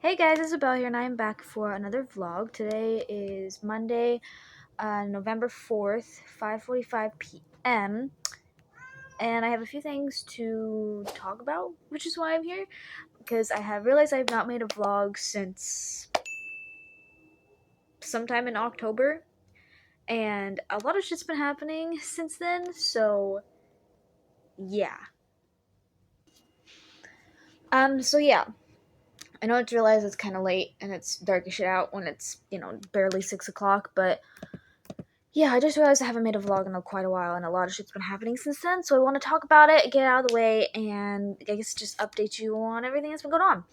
Hey guys, Isabel here, and I'm back for another vlog. Today is Monday, November 4th, 5:45 p.m., and I have a few things to talk about, which is why I'm here, because I have realized I have not made a vlog since sometime in October, and a lot of shit's been happening since then, so yeah. So yeah. I know it's realized it's kind of late and it's dark as shit out when it's, barely 6 o'clock, but yeah, I just realized I haven't made a vlog in quite a while, and a lot of shit's been happening since then, so I want to talk about it, get it out of the way, and I guess just update you on everything that's been going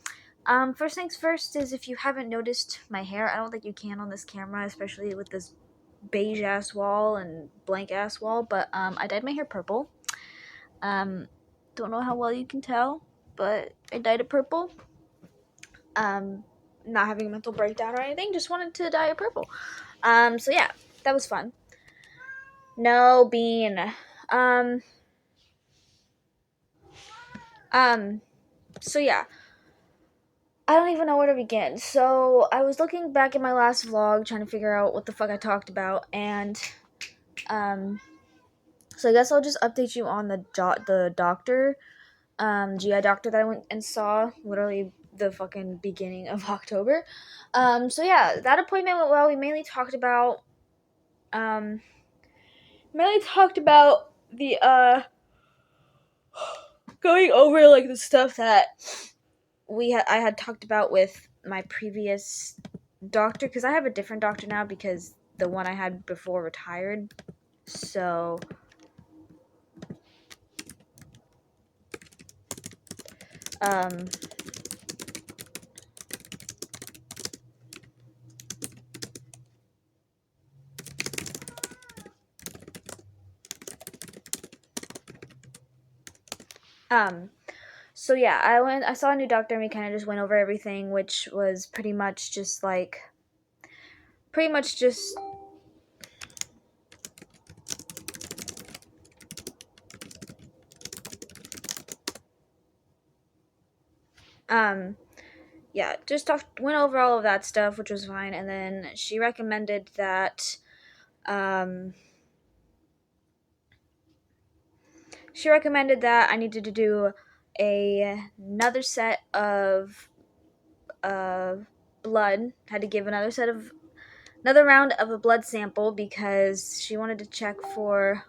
on. First things first is if you haven't noticed my hair, I don't think you can on this camera, especially with this beige-ass wall and blank-ass wall, but, I dyed my hair purple. Um, don't know how well you can tell, but I dyed it purple. Not having a mental breakdown or anything, just wanted to dye it purple. So yeah, that was fun. No, Bean. Um, so yeah. I don't even know where to begin. So I was looking back at my last vlog trying to figure out what the fuck I talked about, and um so I guess I'll just update you on the doctor, GI doctor that I went and saw literally the fucking beginning of October. So yeah, that appointment went well. We um mainly talked about the going over like the stuff that I had talked about with my previous doctor, because I have a different doctor now because the one I had before retired. So um um so yeah, I saw a new doctor, and we kind of just went over everything, which was pretty much just um yeah, just went over all of that stuff, which was fine, and then um she recommended that I needed to do another set of blood. Had to give another round of a blood sample because she wanted to check for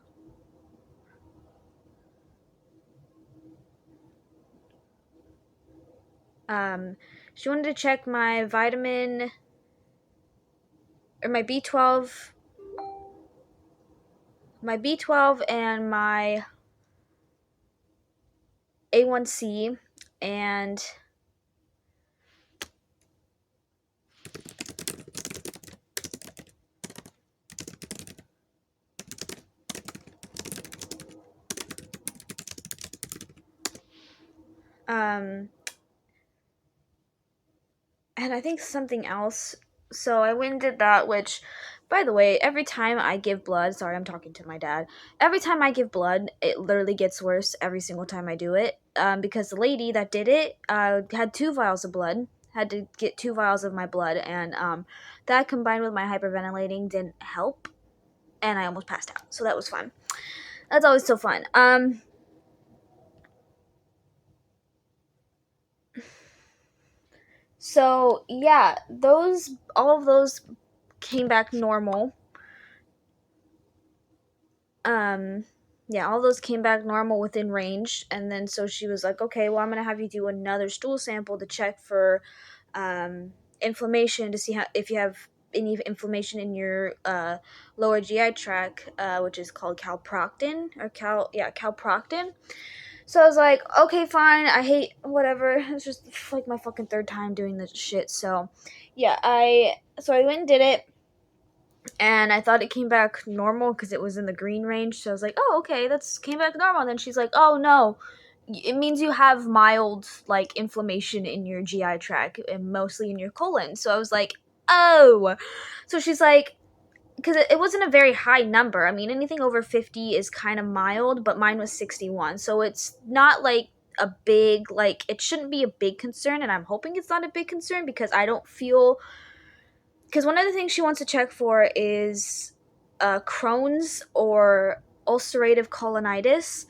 she wanted to check my vitamin or my B12 and my A1C, and um and I think something else. So I went and did that, which, by the way, every time I give blood, sorry, I'm talking to my dad. Every time I give blood, it literally gets worse every single time I do it. Because the lady that did it had 2 vials of blood, had to get 2 vials of my blood, and that combined with my hyperventilating didn't help, and I almost passed out. So that was fun. That's always so fun. So yeah, all of those came back normal. um yeah, all those came back normal within range, and then so she was like, okay, well, I'm gonna have you do another stool sample to check for inflammation, to see if you have any inflammation in your lower GI tract, which is called calproctin. So I was like, okay, fine, I hate whatever. It's just like my fucking third time doing this shit. So yeah, I went and did it, and I thought it came back normal because it was in the green range. So I was like, "Oh, okay, that's came back normal." And then she's like, "Oh no, it means you have mild like inflammation in your GI tract and mostly in your colon." So I was like, "Oh," so she's like, because it wasn't a very high number. I mean, anything over 50 is kind of mild, but mine was 61, so it's not like a big, like, it shouldn't be a big concern, and I'm hoping it's not a big concern because I don't feel, because one of the things she wants to check for is Crohn's or ulcerative colonitis.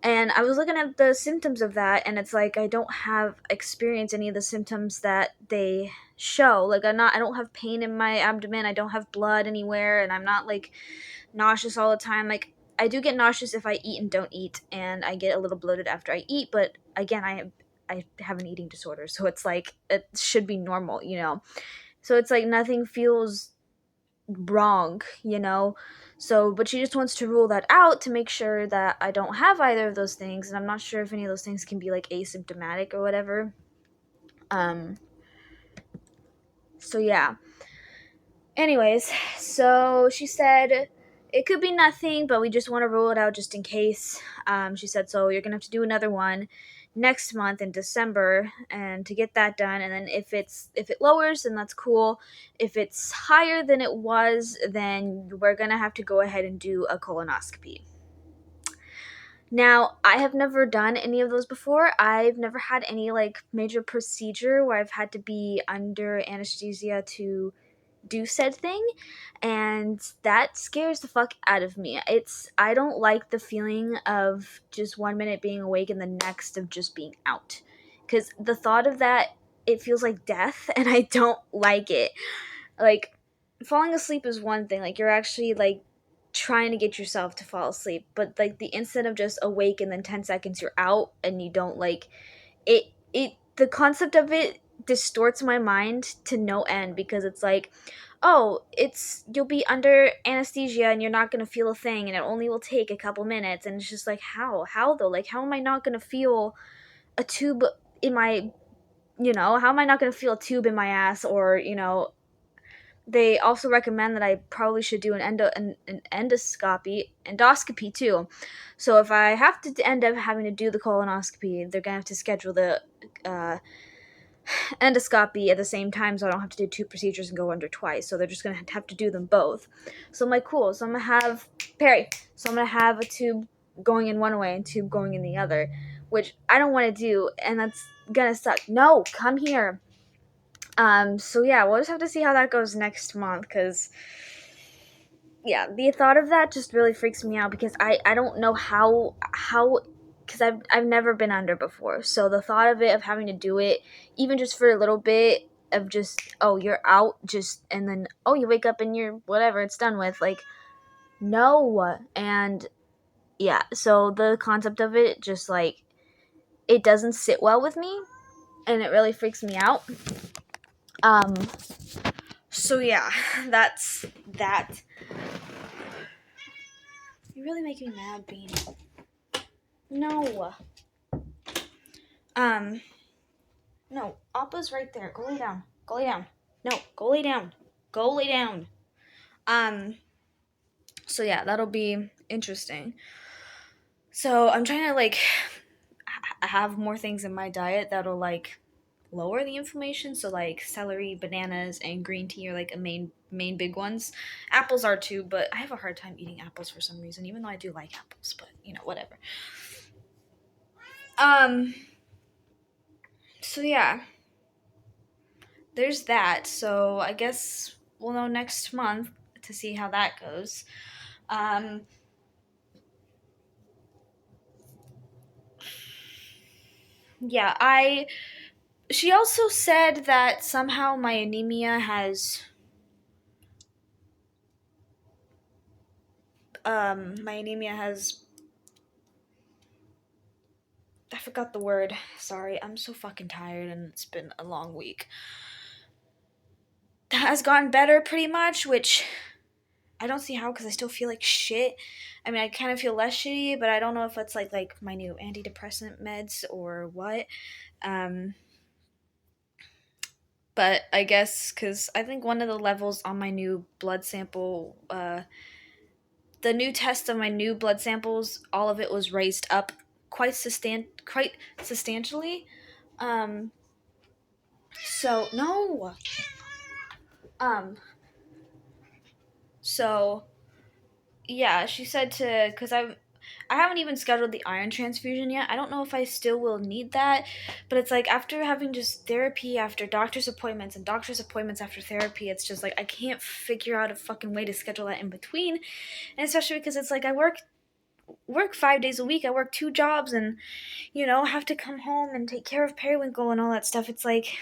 And I was looking at the symptoms of that, and it's like I don't have experienced any of the symptoms that they show. Like I don't have pain in my abdomen, I don't have blood anywhere, and I'm not like nauseous all the time. Like I do get nauseous if I eat and don't eat, and I get a little bloated after I eat. But again, I have an eating disorder, so it's like it should be normal, you know. So it's like nothing feels wrong. So, but she just wants to rule that out to make sure that I don't have either of those things, and I'm not sure if any of those things can be like asymptomatic or whatever. Um, so yeah. Anyways, so she said it could be nothing, but we just want to rule it out just in case. She said, so you're gonna have to do another one next month in December, and to get that done. And then if it lowers, then that's cool. If it's higher than it was, then we're gonna have to go ahead and do a colonoscopy. Now, I have never done any of those before. I've never had any like major procedure where I've had to be under anesthesia to do said thing, and that scares the fuck out of me. I don't like the feeling of just 1 minute being awake and the next of just being out, because the thought of that, it feels like death, and I don't like it. Like, falling asleep is one thing, like you're actually like trying to get yourself to fall asleep, but like the instant of just awake and then 10 seconds you're out and you don't like it the concept of it distorts my mind to no end, because it's like, oh, you'll be under anesthesia and you're not going to feel a thing, and it only will take a couple minutes, and it's just like, how though, like how am I not going to feel a tube in my, how am I not going to feel a tube in my ass? Or they also recommend that I probably should do an endoscopy too. So if I have to end up having to do the colonoscopy, they're gonna have to schedule the uh, endoscopy at the same time, so I don't have to do two procedures and go under twice. So they're just gonna have to do them both. So I'm like, cool. So I'm gonna have Perry. So I'm gonna have a tube going in one way and tube going in the other, which I don't want to do, and that's gonna suck. No, come here. So yeah, we'll just have to see how that goes next month, because yeah, the thought of that just really freaks me out, because I don't know how because I've never been under before. So the thought of it, of having to do it even just for a little bit, of just, oh, you're out, just, and then, oh, you wake up and you're whatever, it's done with, like, no. And yeah, so the concept of it just like, it doesn't sit well with me, and it really freaks me out. So yeah, that's that. You're really making me mad, Bean. No. No. Appa's right there. Go lay down. Go lay down. No. Go lay down. Go lay down. So yeah, that'll be interesting. So I'm trying to like have more things in my diet that'll like lower the inflammation. So like celery, bananas, and green tea are like a main big ones. Apples are too, but I have a hard time eating apples for some reason, even though I do like apples, but whatever. So yeah, there's that. So I guess we'll know next month to see how that goes. Yeah, she also said that somehow my anemia has I forgot the word. Sorry, I'm so fucking tired and it's been a long week. Has gotten better pretty much, which I don't see how, because I still feel like shit. I mean, I kind of feel less shitty, but I don't know if it's like my new antidepressant meds or what. But I guess because I think one of the levels on my new blood sample, the new test of my new blood samples, all of it was raised up quite substantially. So no. So yeah, she said to, because I haven't even scheduled the iron transfusion yet. I don't know if I still will need that, but it's like after having just therapy after doctor's appointments and doctor's appointments after therapy, it's just like I can't figure out a fucking way to schedule that in between. And especially because it's like I work 5 days a week. I work two jobs and have to come home and take care of Periwinkle and all that stuff. It's like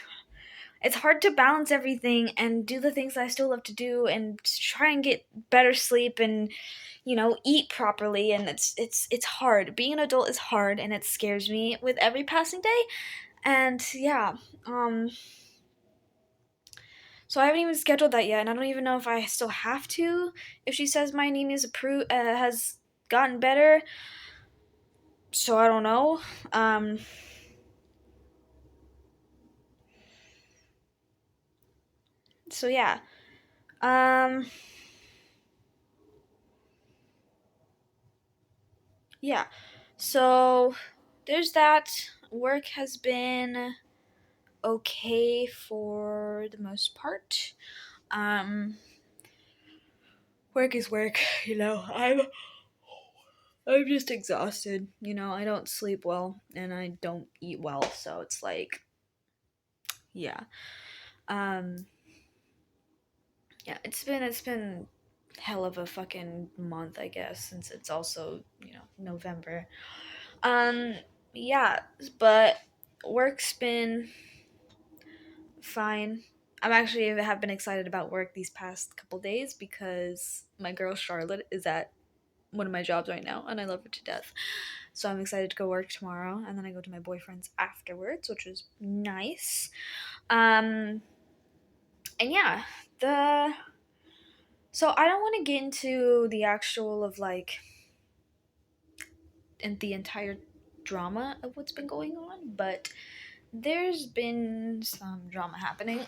it's hard to balance everything and do the things that I still love to do and try and get better sleep and eat properly. And it's hard. Being an adult is hard, and it scares me with every passing day. And yeah, um so I haven't even scheduled that yet, and I don't even know if I still have to. If she says my anemia is approved, has gotten better, so I don't know. So yeah. Um yeah. So there's that. Work has been okay for the most part. Um Work is work, I'm just exhausted. I don't sleep well and I don't eat well, so it's like yeah. Um yeah, it's been hell of a fucking month, I guess, since it's also, November. Um yeah, but work's been fine. I'm actually have been excited about work these past couple days because my girl Charlotte is at one of my jobs right now and I love her to death. So I'm excited to go work tomorrow and then I go to my boyfriend's afterwards, which is nice. Um and yeah, the so I don't want to get into the actual of like and the entire drama of what's been going on, but there's been some drama happening,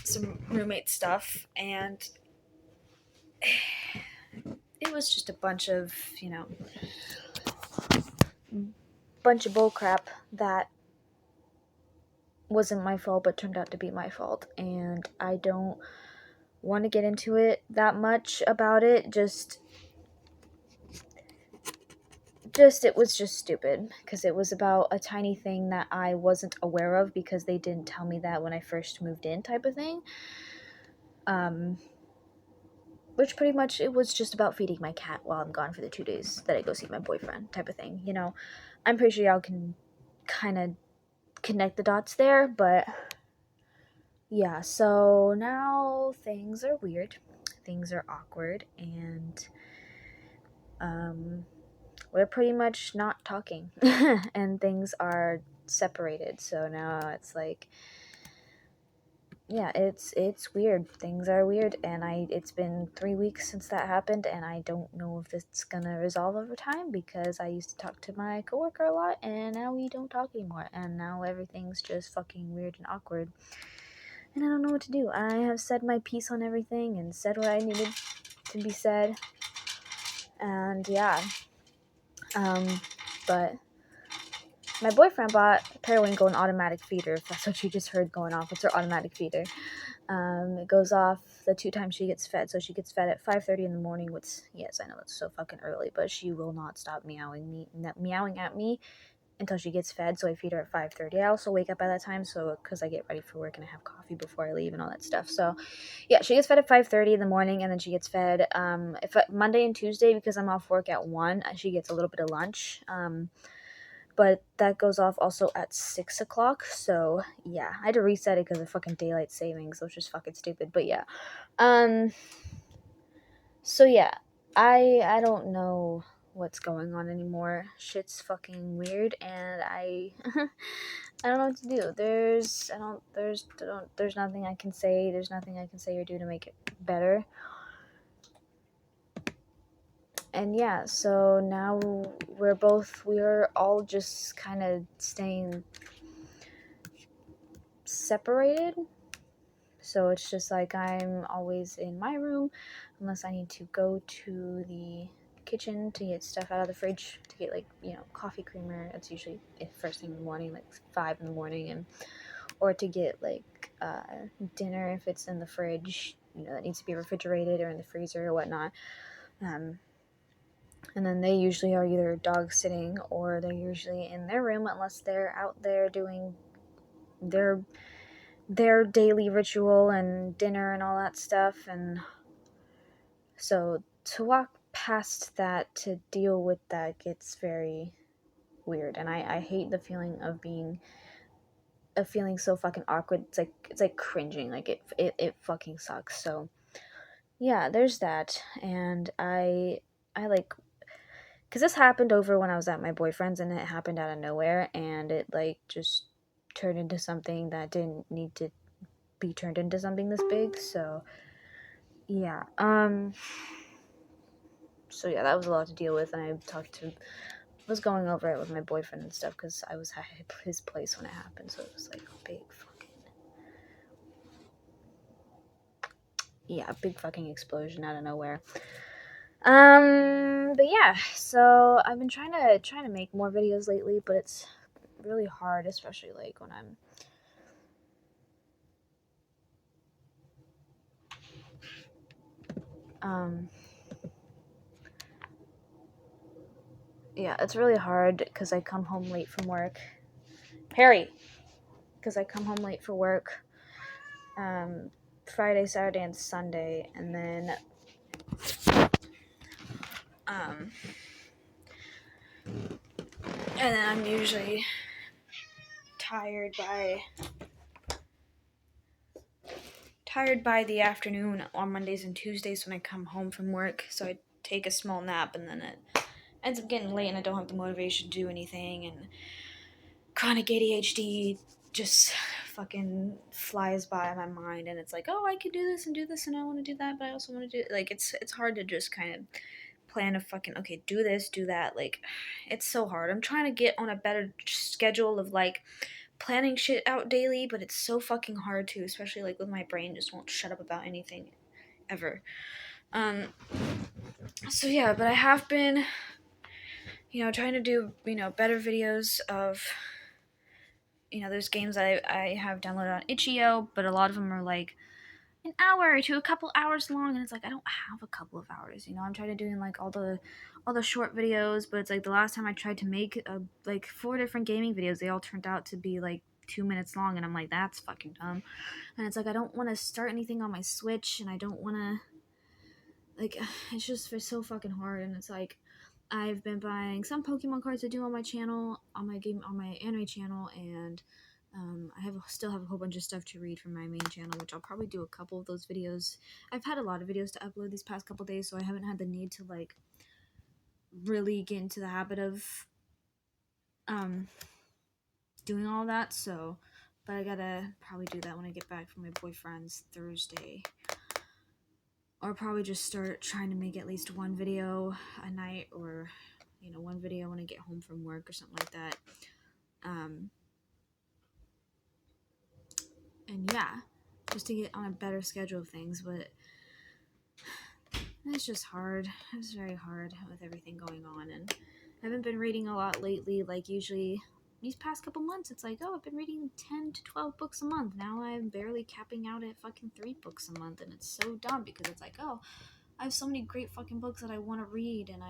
some roommate stuff, and it was just a bunch of bullcrap that wasn't my fault but turned out to be my fault, and I don't want to get into it that much about it. Just it was just stupid because it was about a tiny thing that I wasn't aware of because they didn't tell me that when I first moved in, type of thing. Which pretty much it was just about feeding my cat while I'm gone for the 2 days that I go see my boyfriend, type of thing. I'm pretty sure y'all can kind of connect the dots there, but yeah. So now things are weird, things are awkward, and um, we're pretty much not talking, and things are separated. So now it's like, yeah, it's weird. Things are weird, and it's been 3 weeks since that happened, and I don't know if it's gonna resolve over time because I used to talk to my coworker a lot, and now we don't talk anymore, and now everything's just fucking weird and awkward, and I don't know what to do. I have said my piece on everything and said what I needed to be said, and yeah, but my boyfriend bought Periwinkle an automatic feeder. If that's what you just heard going off, it's her automatic feeder. It goes off the 2 times she gets fed. So she gets fed at 5:30 in the morning. Which, yes, I know that's so fucking early, but she will not stop meowing at me until she gets fed. So I feed her at 5:30. I also wake up by that time, so because I get ready for work and I have coffee before I leave and all that stuff. So yeah, she gets fed at 5:30 in the morning, and then she gets fed if Monday and Tuesday because I'm off work at 1. She gets a little bit of lunch. But that goes off also at 6 o'clock. So yeah, I had to reset it because of fucking daylight savings, which is fucking stupid. But yeah, um, so yeah, I don't know what's going on anymore. Shit's fucking weird, and I I don't know what to do. There's nothing I can say. There's nothing I can say or do to make it better. And yeah, so now we're all just kind of staying separated. So it's just like I'm always in my room unless I need to go to the kitchen to get stuff out of the fridge to get like, coffee creamer. That's usually first thing in the morning, like 5 in the morning, and or to get like dinner if it's in the fridge, that needs to be refrigerated or in the freezer or whatnot. Um And then they usually are either dog sitting or they're usually in their room unless they're out there doing their their daily ritual and dinner and all that stuff. And so to walk past that to deal with that gets very weird, and I hate the feeling of feeling so fucking awkward. It's like cringing. Like it fucking sucks. So yeah, there's that. And I like, because this happened over when I was at my boyfriend's, and it happened out of nowhere, and it like just turned into something that didn't need to be turned into something this big. So yeah, so yeah, that was a lot to deal with, and was going over it with my boyfriend and stuff because I was at his place when it happened, so it was like a big fucking explosion out of nowhere. But yeah, so I've been trying to make more videos lately, but it's really hard, especially like when I'm yeah, it's really hard because I come home late from work. Harry, because I come home late for work, Friday, Saturday, and Sunday, and then um, and then I'm usually tired by the afternoon on Mondays and Tuesdays when I come home from work. So I take a small nap, and then it ends up getting late, and I don't have the motivation to do anything. And chronic ADHD just fucking flies by my mind, and it's like, oh, I could do this, and I want to do that, but I also want to do like it's hard to just kind of plan a fucking okay, do this, do that. Like, it's so hard. I'm trying to get on a better schedule of like planning shit out daily, but it's so fucking hard to, especially like with my brain just won't shut up about anything ever. Um so yeah, but I have been trying to do better videos of there's games I have downloaded on itch.io, but a lot of them are like an hour to a couple hours long, and it's like I don't have a couple of hours. I'm trying to doing like all the short videos, but it's like the last time I tried to make like 4 different gaming videos, they all turned out to be like 2 minutes long, and I'm like, that's fucking dumb. And it's like I don't want to start anything on my Switch, and I don't want to like it's just so fucking hard. And it's like I've been buying some Pokemon cards to do on my channel, on my anime channel, and still have a whole bunch of stuff to read from my main channel, which I'll probably do a couple of those videos. I've had a lot of videos to upload these past couple days, so I haven't had the need to like really get into the habit of um doing all that. So, but I gotta probably do that when I get back from my boyfriend's Thursday, or probably just start trying to make at least one video a night, or one video when I get home from work or something like that. And yeah, just to get on a better schedule of things. But it's just hard. It's very hard with everything going on, and I haven't been reading a lot lately. Like usually these past couple months, it's like, oh, I've been reading 10 to 12 books a month. Now I'm barely capping out at fucking 3 books a month, and it's so dumb because it's like, oh, I have so many great fucking books that I want to read, and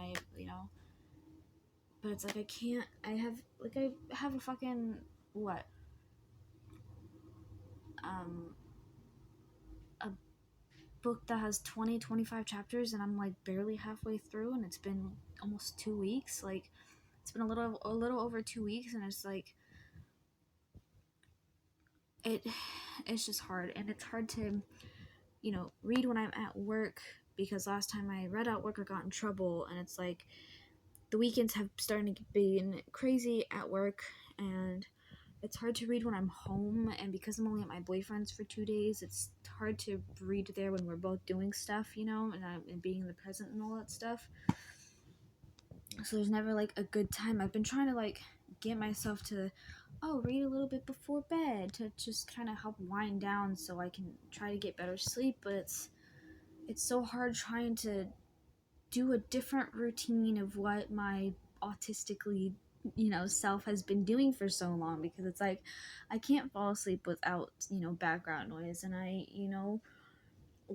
but it's like I can't. I have a fucking what? A book that has 20-25 chapters, and I'm like barely halfway through, and it's been almost 2 weeks. Like, it's been a little over 2 weeks, and it's like it it's just hard. And it's hard to read when I'm at work, because last time I read at work I got in trouble, and it's like the weekends have started to be crazy at work, and it's hard to read when I'm home. And because I'm only at my boyfriend's for 2 days, it's hard to read there when we're both doing stuff, and being in the present and all that stuff. So there's never like a good time. I've been trying to like get myself to read a little bit before bed to just kind of help wind down so I can try to get better sleep. But it's so hard trying to do a different routine of what my autistically self has been doing for so long, because it's like I can't fall asleep without background noise. And I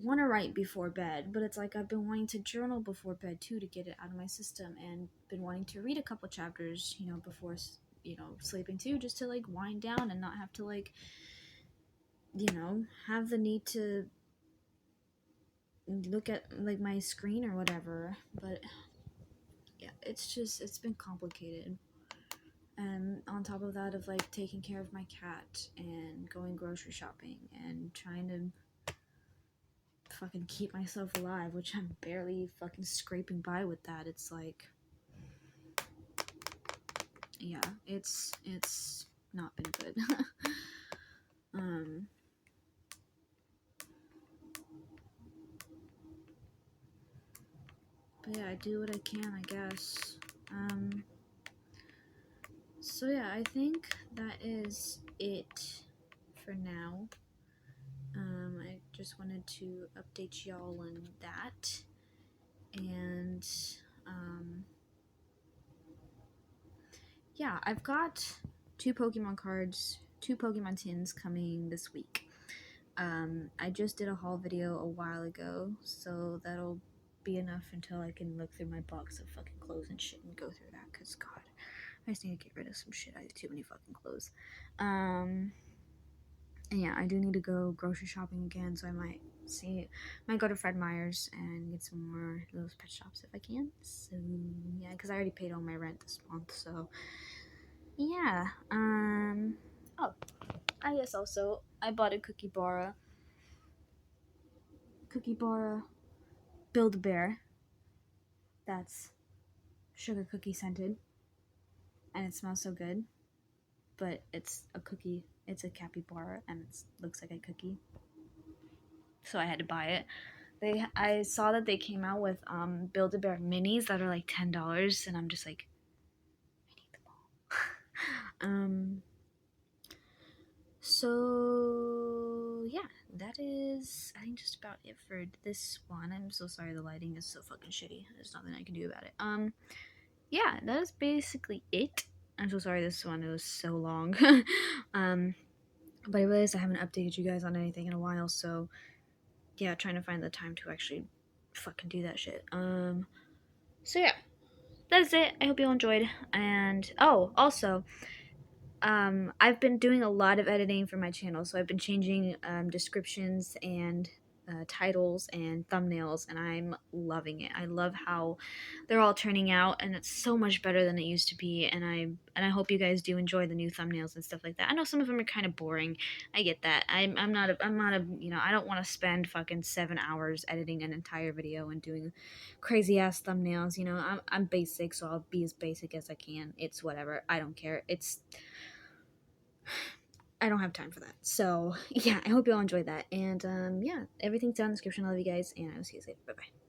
want to write before bed, but it's like I've been wanting to journal before bed too to get it out of my system, and been wanting to read a couple chapters, before sleeping too, just to like wind down and not have to like have the need to look at like my screen or whatever. But yeah, it's been complicated. And on top of that, of like taking care of my cat and going grocery shopping and trying to fucking keep myself alive, which I'm barely fucking scraping by with that. It's like, yeah, it's not been good. um but yeah, I do what I can, I guess. So yeah, I think that is it for now. I just wanted to update y'all on that. And yeah, I've got 2 Pokemon tins coming this week. I just did a haul video a while ago, so that'll be enough until I can look through my box of fucking clothes and shit and go through that, because God, I just need to get rid of some shit. I have too many fucking clothes. And yeah, I do need to go grocery shopping again, so I might go to Fred Meyer's and get some more of those pet shops if I can. So yeah, because I already paid all my rent this month, so yeah. Oh, I guess also I bought a Cookie Bara Build-A-Bear that's sugar cookie scented, and it smells so good. But it's a cookie. It's a capybara, and it looks like a cookie. So I had to buy it. I saw that they came out with Build-A-Bear minis that are like $10, and I'm just like, I need them all. So yeah, that is, I think, just about it for this one. I'm so sorry the lighting is so fucking shitty. There's nothing I can do about it. Yeah, that is basically it. I'm so sorry this one, it was so long. But I realized I haven't updated you guys on anything in a while, so yeah, trying to find the time to actually fucking do that shit. So yeah, that's it. I hope you all enjoyed. And oh, also, I've been doing a lot of editing for my channel, so I've been changing descriptions and titles and thumbnails, and I'm loving it. I love how they're all turning out, and it's so much better than it used to be. And I hope you guys do enjoy the new thumbnails and stuff like that. I know some of them are kind of boring. I get that. I'm not a I don't want to spend fucking 7 hours editing an entire video and doing crazy ass thumbnails. I'm basic, so I'll be as basic as I can. It's whatever. I don't care. I don't have time for that. So yeah, I hope you all enjoyed that. And yeah, everything's down in the description. I love you guys, and I will see you later. Bye bye.